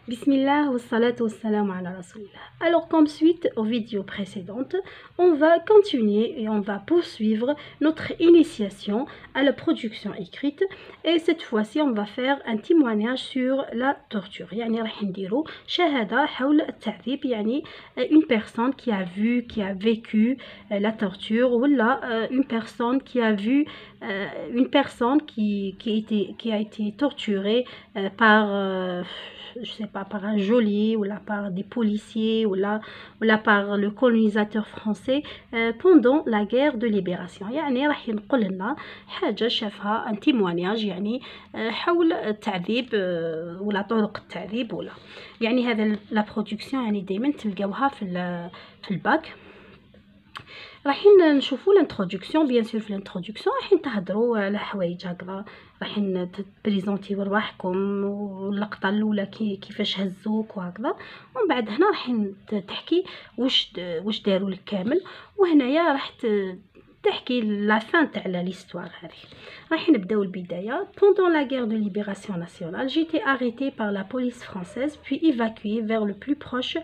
Bismillah wa salatu wa salam ala rasulillah. Alors comme suite aux vidéos précédentes, on va continuer et on va poursuivre notre initiation à la production écrite et cette fois-ci on va faire un témoignage sur la torture. يعني راح نديرو شهادة حول التعذيب يعني une personne qui a vu, qui a vécu la torture ou là une personne qui a vu une personne qui a été torturée par je sais pas, par un geôlier ou là par des policiers ou là par le colonisateur français pendant la guerre de libération. يعني راح ينقل لنا حاجة شافها un témoignage يعني حول التعذيب ولا طرق التعذيب ولا يعني هذا لا برودكسيون يعني دائما تلقاوها في الباك. رايحين نشوفوا الانترودكسيون بيان سور. في الانترودكسيون رايحين تهضروا على حوايج هكذا، رايحين تبريزونتيو رواحكم واللقطه الاولى كيفاش هزوك وهكذا، ومن بعد هنا رايحين تحكي واش داروا لك كامل، وهنايا راح تحكي لا فان تاع ليستوار هذه. راح نبداو البدايه. Pendant la guerre de libération nationale, j'étais arrêtée par la police française puis évacuée vers le plus proche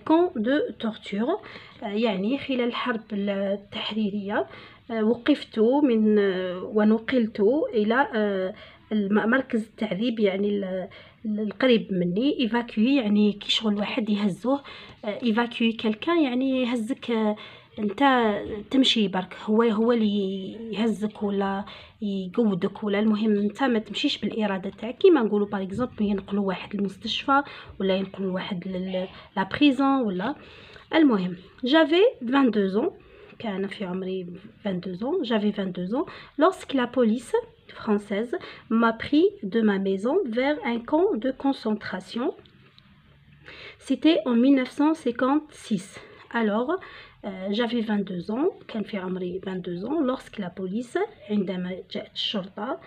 camp de torture. يعني خلال الحرب التحريرية وقفت ونقلت إلى مركز التعذيب يعني القريب مني. ايفاكوي يعني كي شغل واحد يهزوه، ايفاكوي كالكان يعني يهزك انت تمشي برك، هو اللي يهزك ولا يقودك، ولا المهم انت ما تمشيش بالاراده تاعك. كيما نقولوا باغ اكزومبل ينقلوا واحد للمستشفى ولا ينقلوا واحد لا بريزون ولا المهم. j'avais 22 ans، كان في عمري 22 ans، j'avais 22 ans lorsque la police française m'a pris de ma maison vers un camp de concentration. C'était en 1956. Alors j'avais 22 ans، كان في عمري 22 ans lorsque la police عندما جاءت الشرطة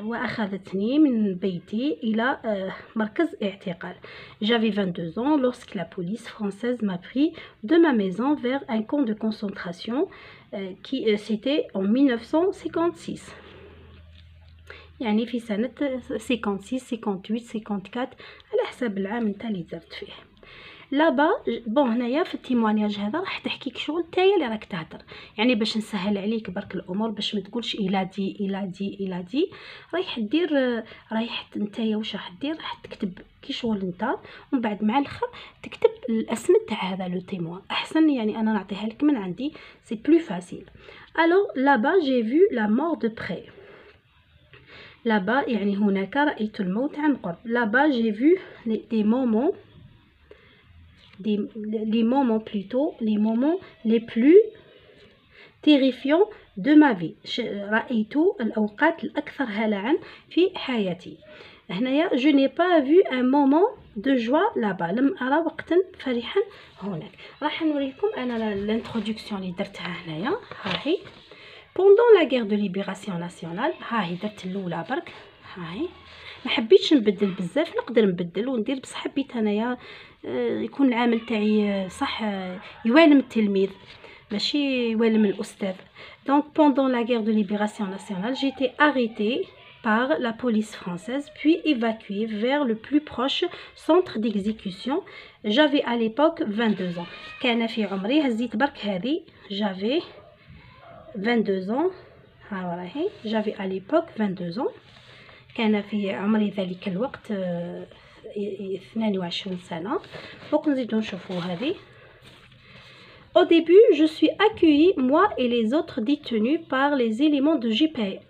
وأخذتني من بيتي إلى مركز اعتقال. J'avais 22 ans lorsque la police française m'a pris de ma maison vers un camp de concentration qui c'était en 1956. يعني في سنة 56 58 54 على حسب العام نتا اللي درت فيه. لابا بون هنايا في التيموانياج هذا راح تحكيك شغل نتايا اللي راك تهضر، يعني باش نسهل عليك برك الامور، باش ما تقولش الى دي رايح نتايا واش راح دير، راح تكتب كي شغل نتا ومن بعد مع الاخر تكتب الاسم تاع هذا لو تيموان. احسن يعني انا نعطيها لك من عندي، سي بلو فاسيل. الوغ لابا جي فو لا مور دو بري. لابا يعني هناك رايت الموت عن قرب. لابا جي فو دي مومون les moments les plus terrifiants de ma vie. رأيت الأوقات الأكثر هلعا في حياتي. هنايا je n'ai pas vu un moment de joie là-bas، لم أرى وقتا فرحا هناك. راح نوريكم أنا الانترودكسيون اللي درتها هنايا. هاهي pendant la guerre de libération nationale، هاهي درت الأولى برك، هاهي ما حبيتش نبدل بزاف، نقدر نبدل وندير بصح حبيت انايا يكون العامل تاعي صح يوالم التلميذ ماشي يوالم الاستاذ. donc pendant la guerre de libération nationale j'étais arrêtée par la police française puis évacuée vers le plus proche centre d'exécution. j'avais à l'époque 22 ans. كان في عمري هزيت برك هذه j'avais 22 ans. ها راهي j'avais à l'époque 22 ans. كان في عمري ذلك الوقت 22 سنة. فوق نزيدو نشوفو هذه. Au début, je suis accueillie, moi et les autres détenus, par les éléments de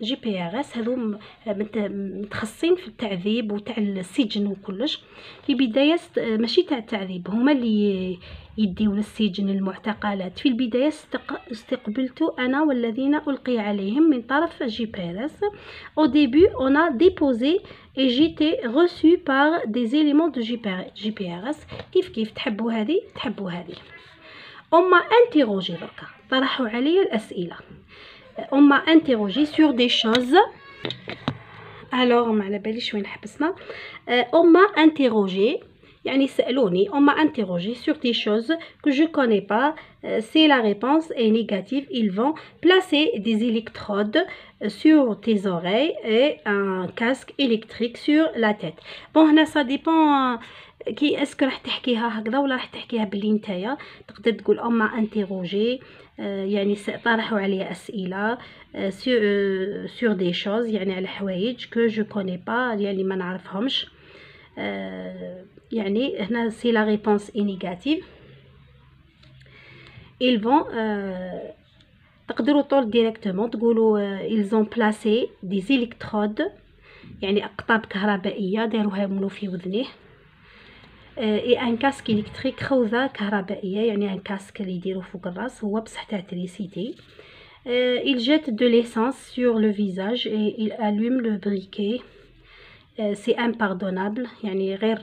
GPRS. هذو متخصصين في التعذيب وتاع السجن وكلش. في بداية ماشي تاع التعذيب، هما اللي يديو للسجن المعتقلات. في البداية استقبلت أنا والذين ألقي عليهم من طرف GPRS. Au début, on a déposé et j'étais reçue par des éléments de GPRS. كيف تحبوا هذه تحبوا هذه. On m'a interrogé بركا، طرحوا علي الأسئلة. On m'a interrogé sur des choses. alors ما على باليش وين حبسنا. On m'a interrogé يعني سألوني on m'a interrogé sur des choses que je connais pas. Si la réponse est négative, ils vont placer des électrodes sur tes oreilles et un casque électrique sur la tête. bon هنا ça dépend كي اسكو راح تحكيها هكذا ولا راح تحكيها باللي نتايا تقدر تقول on m'a interrogé يعني طرحوا عليا اسئله sur des choses يعني على حوايج que je connais pas يعني ما نعرفهمش. يعني هنا si la réponse est négative ils vont تقدروا طول ديريكتومون تقولوا ils ont placé des électrodes يعني اقطاب كهربائيه داروها منو في وذنيه. اي ان كاسك الكتريك خوذه كهربائيه يعني ان كاسك اللي يديروا فوق الراس هو بصح تاع تريسيتي. il jette de l'essence sur le visage et il allume le briquet. c'est impardonnable يعني غير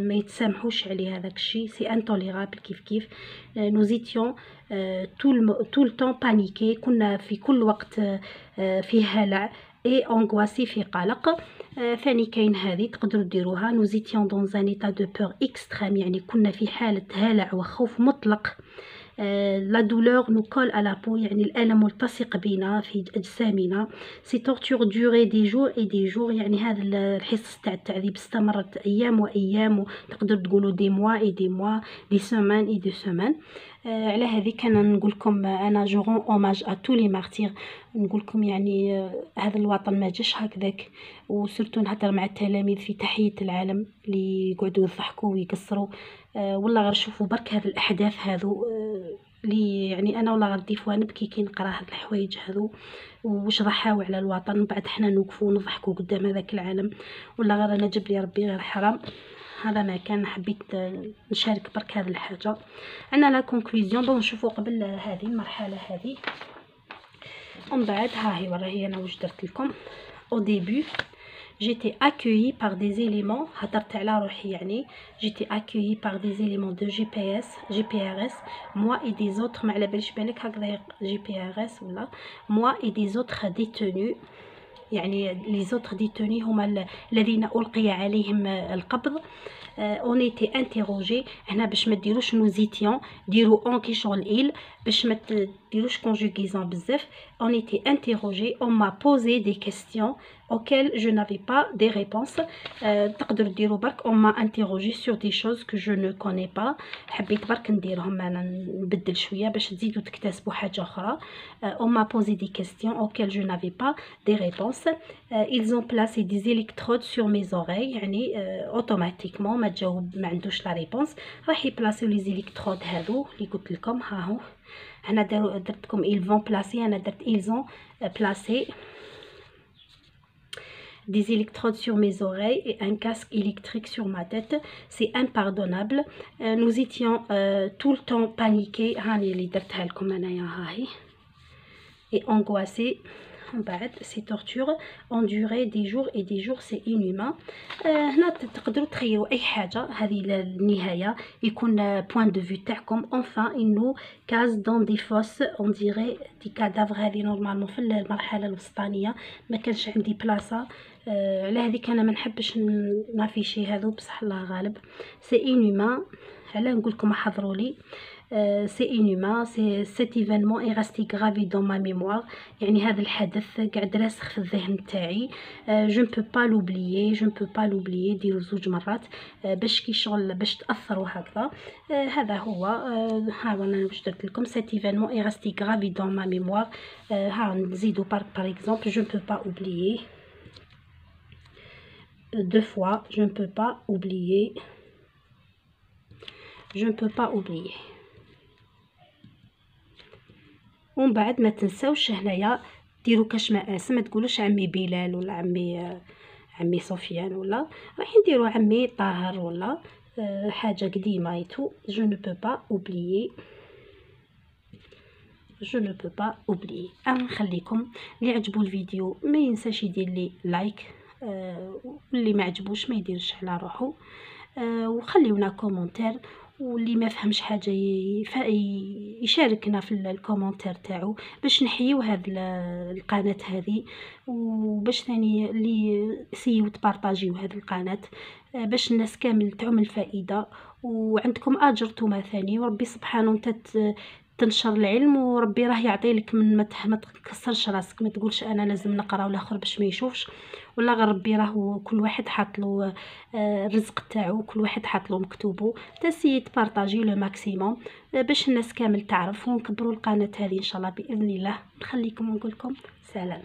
ما يتسامحوش عليه هذاك الشيء. سي انتوليرابل كيف nous étions tout le temps paniqués كنا في كل وقت في هلع اي angoissé في قلق. ثاني كاين هذه تقدروا ديروها nous étions dans un état de peur extrême يعني كنا في حالة هلع وخوف مطلق. la douleur nous colle à la peau يعني الألم ملتصق بنا في أجسامنا. ces tortures duraient des jours et des jours يعني هذا الحصص تاع التعذيب استمرت أيام وأيام وتقدر تقولوا des mois et des mois des semaines et des semaines. على هذه كان نقول لكم انا جو رون اوماج ا تو لي مارتير نقول لكم يعني هذا الوطن ما جاش هكذاك. وسرتو نهضر مع التلاميذ في تحية العالم اللي يقعدوا يضحكوا ويقصروا والله غير شوفوا برك هذه الاحداث هذو اللي يعني انا والله غير ديفوا نبكي كي نقرا هاد الحوايج هذو واش ضحاو على الوطن وبعد حنا نوقفوا نضحكوا قدام هذاك العالم. والله غير انا جاب لي ربي غير حرام. هذا ما كان حبيت نشارك برك هذه الحاجه. انا لا كونكلوزيون بون نشوفوا قبل هذه المرحله هذه ومن بعد ها هي وراهي انا واش درت لكم. au début j'étais accueillie par des éléments هضرت على روحي يعني j'étais accueillie par des éléments de GPRS moi et des autres ما على باليش بالك هكذا GPRS ولا moi et des autres détenus يعني les autres détenus هما الذين ألقي عليهم القبض. on était interrogé هنا باش ما ديروش nous étions ديروا on كي شغل il باش ما ديروش conjugaison بزاف. on était interrogé on m'a posé des questions auxquelles je n'avais pas des réponses. تقدروا ديروا برك on m'a interrogé sur des choses que je ne connais pas. حبيت برك نديرهم انا نبدل شويه باش تزيدوا تكتسبوا حاجه اخرى. on m'a posé des questions auxquelles je n'avais pas des réponses. ils ont placé des électrodes sur mes oreilles يعني automatiquement ما تجاوب ما عندوش لا ريبونس راح يبلاسيو لي زيليكترود هذو اللي قلت لكم ها هو. انا درتكم ils vont placer انا درت ils ont placé des électrodes sur mes oreilles et un casque électrique sur ma tête. c'est impardonnable. nous étions tout le temps paniqués هاني اللي درتها لكم انايا ها هي et angoissés. بعد ces tortures ont duré des jours et des jours c'est inhumain. هنا تقدروا تخيروا اي حاجه هذه النهايه يكون point de vue تاعكم. enfin انه case dans des fosses on dirait des cadavres. هذه نورمالمون في المرحله الوسطانيه ما كانش عندي بلاصه على هذيك انا ما نحبش نافيشي هذو بصح الله غالب. c'est inhumain علاه نقول لكم حضروا لي. c'est inhumain. cet événement est resté gravé dans ma mémoire يعني هذا الحدث قاعد راسخ في الذهن تاعي. je ne peux pas l'oublier ديروا زوج مرات باش كي شغل باش تاثروا هكذا. هذا هو ها انا واش درت لكم. cet événement est resté gravé dans ma mémoire. ها نزيدوا par exemple je ne peux pas oublier. deux fois je ne peux pas oublier. je ne peux pas oublier. ومن بعد ما تنساوش هنايا ديروا كاش مقاس ما تقولوش عمي بلال ولا عمي سفيان ولا راح نديروا عمي طاهر ولا حاجه قديمه ايتو. je ne peux pas oublier. je ne peux pas oublier. انا نخليكم اللي عجبوا الفيديو ما ينساش يدير لي لايك واللي ما عجبوش ما يديرش على روحو وخليونا كومونتير واللي ما فهمش حاجه يشاركنا في الكومنتير تاعو باش نحييو هاد القناه هذه، وباش ثاني اللي سيو تبارطاجيو هاد القناه باش الناس كامل تعم الفائده، وعندكم اجر نتوما ثاني، وربي سبحانه انت تنشر العلم، وربي راه يعطي لك من ما تكسرش راسك، ما تقولش انا لازم نقرا والاخر باش ما يشوفش، ولا غير ربي راه كل واحد حاط له الرزق تاعو، كل واحد حاط له مكتوبه، تسيي تبارطاجي لو ماكسيموم باش الناس كامل تعرف، ونكبروا القناه هذه ان شاء الله باذن الله. نخليكم ونقول لكم سلام.